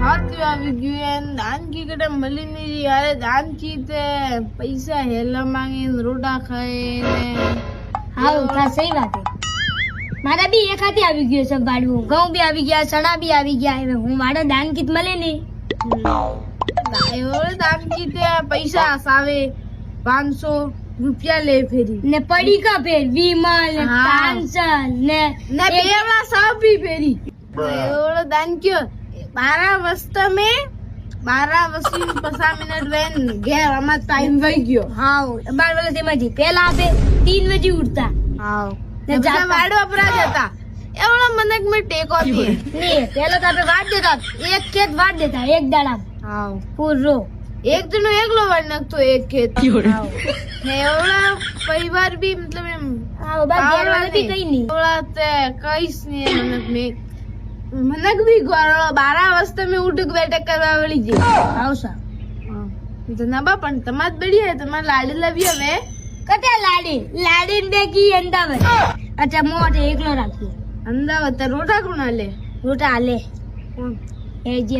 ખાતું આવી ગયું દાનકી કટે મળી નહીં યાર દાનકી તે પૈસા હેલા માંગીને રોટા ખાઈને હા તા સહી વાત હે મારા બી એક હાથી આવી ગયો છે વાડવું ઘઉં બી આવી ગયા ચણા બી આવી ગયા હવે હું મારો દાન કીત મળે નહીં દાનકી તે પૈસા સાવે 500 રૂપિયા લે ફેરી ને પડી કા ફેર વિમલ ને કાંચન ને બેવા સાવ બી ફેરી એવડો દાન કયો 12 વસ્તા में 12 વસ્તી 5 મિનિટ વેન ઘેર અમાર ટાઈમ વઈ ગયો હા 12 વાગે તેમાંથી પહેલા આપે 3 વાગે ઉઠતા હા ને જાતા વાડવા પર જતા એવડો મને મે ટેકો દે ને પહેલા તો આપણે વાડ દેતા એક ખેત વાડ દેતા એક દાડા હા પૂરો એક જણો એકલો વાડ નાખતો એક ખેત ને એવડા પરિવાર બી મતલબ એમ હા બા ઘેર વાળા બી કઈ નહીં એવડા તે કઈસ ને મને બી ગોળો 12 વસ્તા મે ઉઠક બેઠક કરવા વળી જે આવસા તો ના બા પણ તમાર બડી હે તમાર લાડી લાવી હવે કટે લાડી ને કી અંદાવે અચ્છા મોટે એકલો રાખ્યો અંદાવત રોટા કોણ લે રોટા હાલે એ જે